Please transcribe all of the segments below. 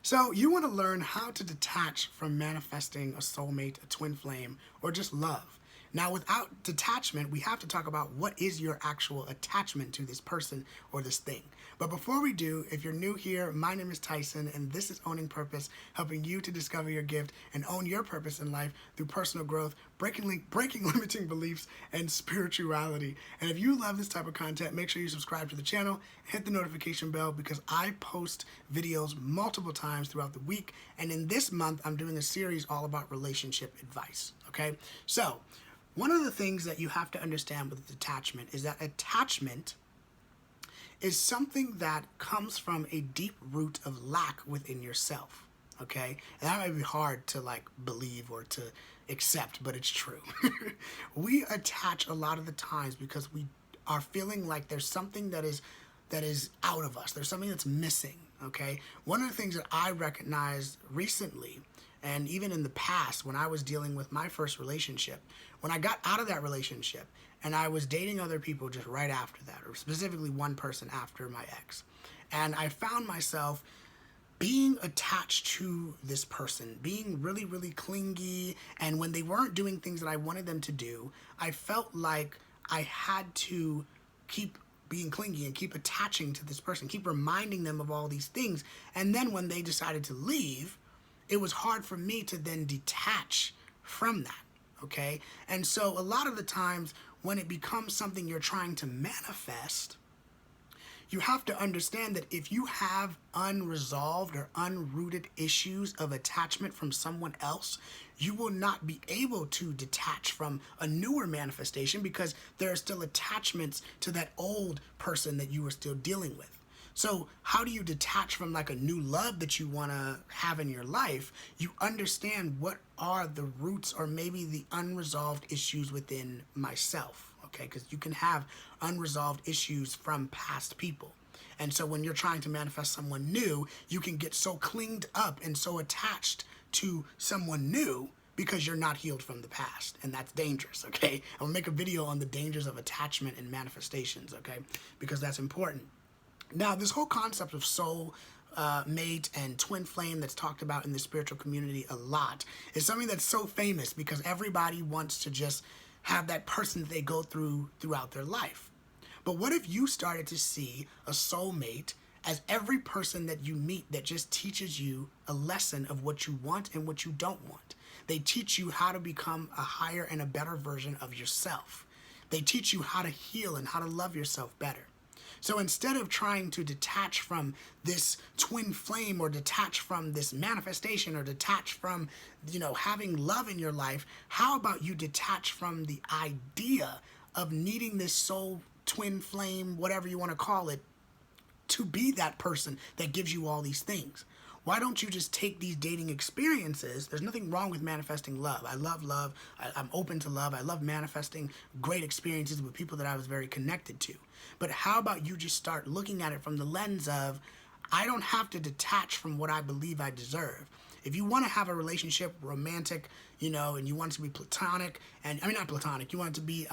So you want to learn how to detach from manifesting a soulmate, a twin flame, or just love. Now, without detachment, we have to talk about what is your actual attachment to this person or this thing. But before we do, if you're new here, my name is Tyson, and this is Owning Purpose, helping you to discover your gift and own your purpose in life through personal growth, breaking limiting beliefs, and spirituality. And if you love this type of content, make sure you subscribe to the channel, hit the notification bell, because I post videos multiple times throughout the week. And in this month, I'm doing a series all about relationship advice, okay? So, one of the things that you have to understand with detachment is that attachment is something that comes from a deep root of lack within yourself, okay? And that might be hard to believe or to accept, but it's true. We attach a lot of the times because we are feeling like there's something that is out of us. There's something that's missing, okay? One of the things that I recognized recently, and even in the past when I was dealing with my first relationship, when I got out of that relationship and I was dating other people just right after that, or specifically one person after my ex, and I found myself being attached to this person, being really, really clingy, and when they weren't doing things that I wanted them to do, I felt like I had to keep being clingy and keep attaching to this person, keep reminding them of all these things, and then when they decided to leave, it was hard for me to then detach from that, okay? And so a lot of the times when it becomes something you're trying to manifest, you have to understand that if you have unresolved or unrooted issues of attachment from someone else, you will not be able to detach from a newer manifestation because there are still attachments to that old person that you were still dealing with. So how do you detach from a new love that you want to have in your life? You understand what are the roots or maybe the unresolved issues within myself, okay? Because you can have unresolved issues from past people. And so when you're trying to manifest someone new, you can get so clinged up and so attached to someone new because you're not healed from the past, and that's dangerous, okay? I'm gonna make a video on the dangers of attachment and manifestations, okay? Because that's important. Now, this whole concept of soul mate and twin flame that's talked about in the spiritual community a lot is something that's so famous because everybody wants to just have that person that they go throughout their life. But what if you started to see a soulmate as every person that you meet that just teaches you a lesson of what you want and what you don't want? They teach you how to become a higher and a better version of yourself. They teach you how to heal and how to love yourself better. So instead of trying to detach from this twin flame or detach from this manifestation or detach from, having love in your life, how about you detach from the idea of needing this soul twin flame, whatever you want to call it, to be that person that gives you all these things? Why don't you just take these dating experiences? There's nothing wrong with manifesting love. I love love. I'm open to love. I love manifesting great experiences with people that I was very connected to. But how about you just start looking at it from the lens of, I don't have to detach from what I believe I deserve. If you want to have a relationship, romantic, and you want it to be platonic, not platonic, you want it to be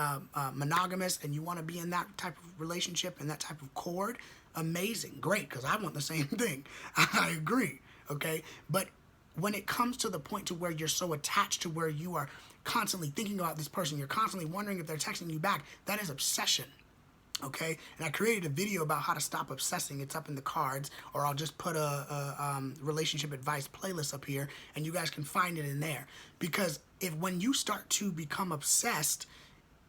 monogamous, and you want to be in that type of relationship and that type of cord, amazing, great, because I want the same thing. I agree, okay? But when it comes to the point to where you're so attached to where you are constantly thinking about this person, you're constantly wondering if they're texting you back, that is obsession. Okay, and I created a video about how to stop obsessing. It's up in the cards, or I'll just put a relationship advice playlist up here, and you guys can find it in there. Because when you start to become obsessed,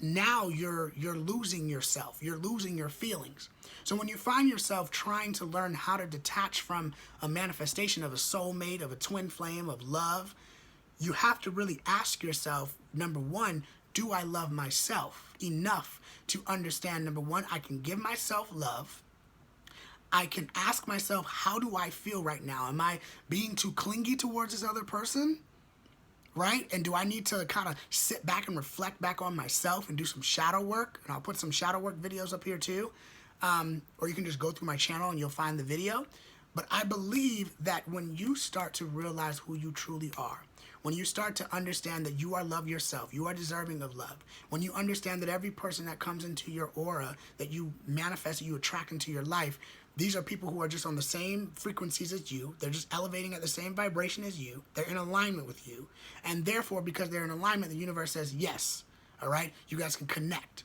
now you're losing yourself. You're losing your feelings. So when you find yourself trying to learn how to detach from a manifestation of a soulmate, of a twin flame, of love, you have to really ask yourself, number one, do I love myself enough to understand, number one, I can give myself love. I can ask myself, how do I feel right now? Am I being too clingy towards this other person? Right? And do I need to kind of sit back and reflect back on myself and do some shadow work? And I'll put some shadow work videos up here too. Or you can just go through my channel and you'll find the video. But I believe that when you start to realize who you truly are, when you start to understand that you are love yourself, you are deserving of love, when you understand that every person that comes into your aura, that you manifest, that you attract into your life, These are people who are just on the same frequencies as you. They're just elevating at the same vibration as you. They're in alignment with you. And therefore, because they're in alignment, the universe says, yes, all right, you guys can connect.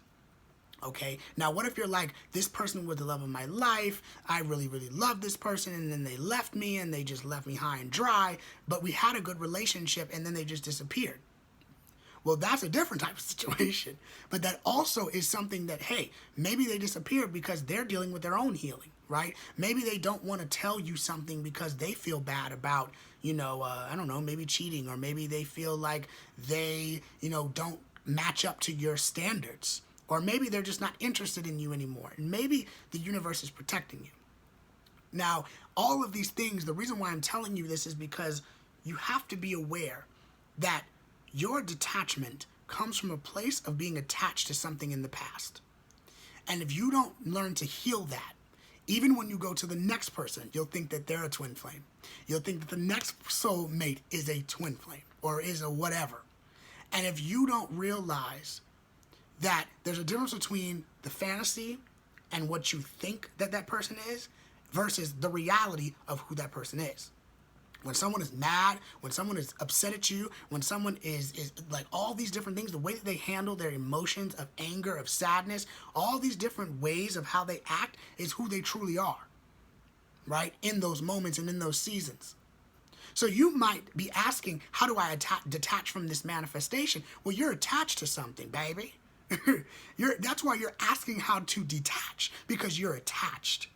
Okay, now what if you're like, this person was the love of my life, I really, really love this person, and then they left me, and they just left me high and dry, but we had a good relationship, and then they just disappeared. Well, that's a different type of situation. But that also is something that, hey, maybe they disappeared because they're dealing with their own healing, right? Maybe they don't want to tell you something because they feel bad about, I don't know, maybe cheating, or maybe they feel like they, don't match up to your standards. Or maybe they're just not interested in you anymore. And maybe the universe is protecting you. Now, all of these things, the reason why I'm telling you this is because you have to be aware that your detachment comes from a place of being attached to something in the past. And if you don't learn to heal that, even when you go to the next person, you'll think that they're a twin flame. You'll think that the next soulmate is a twin flame or is a whatever. And if you don't realize that there's a difference between the fantasy and what you think that that person is versus the reality of who that person is. When someone is mad, when someone is upset at you, when someone is like all these different things, the way that they handle their emotions of anger, of sadness, all these different ways of how they act is who they truly are, right? In those moments and in those seasons. So you might be asking, how do I detach from this manifestation? Well, you're attached to something, baby. That's why you're asking how to detach, because you're attached.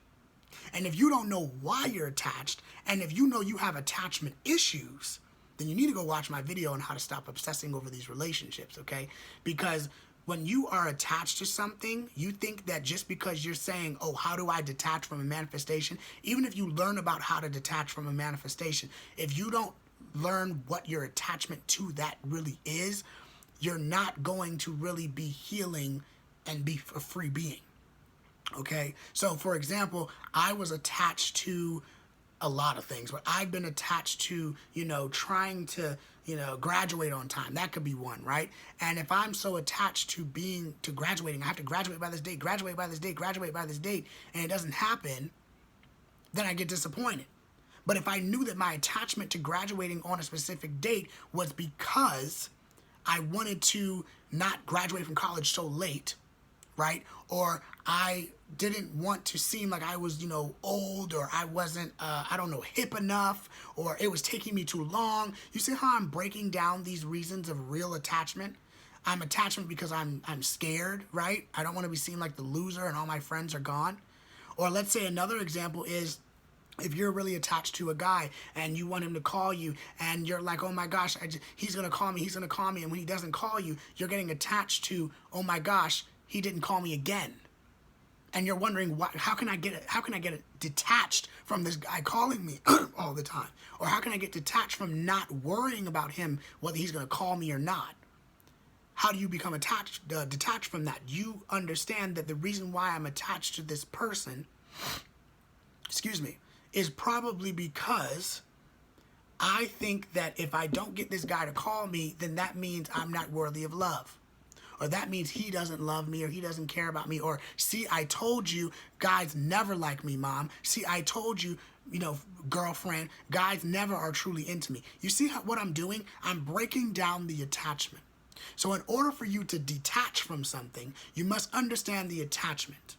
And if you don't know why you're attached, and if you know you have attachment issues, then you need to go watch my video on how to stop obsessing over these relationships, okay? Because when you are attached to something, you think that just because you're saying, oh, how do I detach from a manifestation? Even if you learn about how to detach from a manifestation, if you don't learn what your attachment to that really is, you're not going to really be healing and be a free being. Okay, so for example, I was attached to a lot of things, but I've been attached to, trying to, graduate on time. That could be one, right? And if I'm so attached to graduating, I have to graduate by this date, graduate by this date, graduate by this date, and it doesn't happen, then I get disappointed. But if I knew that my attachment to graduating on a specific date was because I wanted to not graduate from college so late, right? Or I didn't want to seem like I was, old, or I wasn't, hip enough, or it was taking me too long. You see how I'm breaking down these reasons of real attachment? I'm attachment because I'm scared, right? I don't want to be seen like the loser and all my friends are gone. Or let's say another example is, if you're really attached to a guy and you want him to call you and you're like, oh my gosh, he's going to call me. And when he doesn't call you, you're getting attached to, oh my gosh, he didn't call me again. And you're wondering, how can I get detached from this guy calling me all the time? Or how can I get detached from not worrying about him, whether he's going to call me or not? How do you become detached from that? You understand that the reason why I'm attached to this person, is probably because I think that if I don't get this guy to call me, then that means I'm not worthy of love. Or that means he doesn't love me, or he doesn't care about me. Or, see, I told you, guys never like me, mom. See, I told you, girlfriend, guys never are truly into me. You see what I'm doing? I'm breaking down the attachment. So in order for you to detach from something, you must understand the attachment.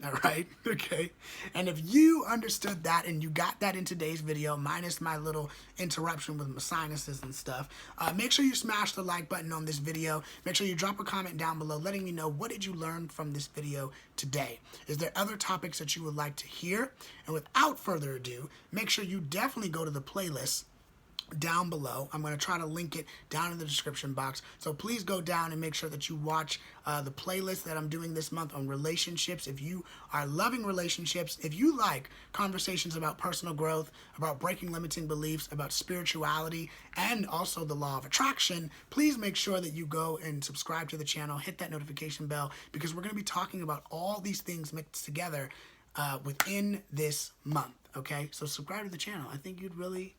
All right, okay? And if you understood that and you got that in today's video, minus my little interruption with my sinuses and stuff, make sure you smash the like button on this video. Make sure you drop a comment down below letting me know, what did you learn from this video today? Is there other topics that you would like to hear? And without further ado, make sure you definitely go to the playlist down below. I'm going to try to link it down in the description box. So please go down and make sure that you watch the playlist that I'm doing this month on relationships. If you are loving relationships, if you like conversations about personal growth, about breaking limiting beliefs, about spirituality, and also the law of attraction, please make sure that you go and subscribe to the channel, hit that notification bell, because we're going to be talking about all these things mixed together within this month, okay? So subscribe to the channel. I think you'd really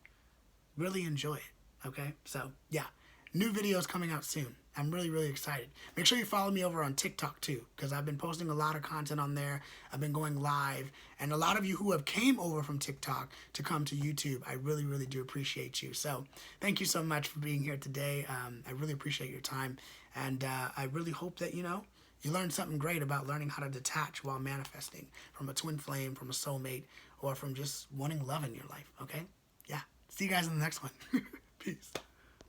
enjoy it, okay? So, yeah, new videos coming out soon. I'm really, really excited. Make sure you follow me over on TikTok too, because I've been posting a lot of content on there. I've been going live, and a lot of you who have came over from TikTok to come to YouTube, I really, really do appreciate you. So thank you so much for being here today. I really appreciate your time, and I really hope that, you know, you learned something great about learning how to detach while manifesting from a twin flame, from a soulmate, or from just wanting love in your life, okay? Yeah. See you guys in the next one. Peace.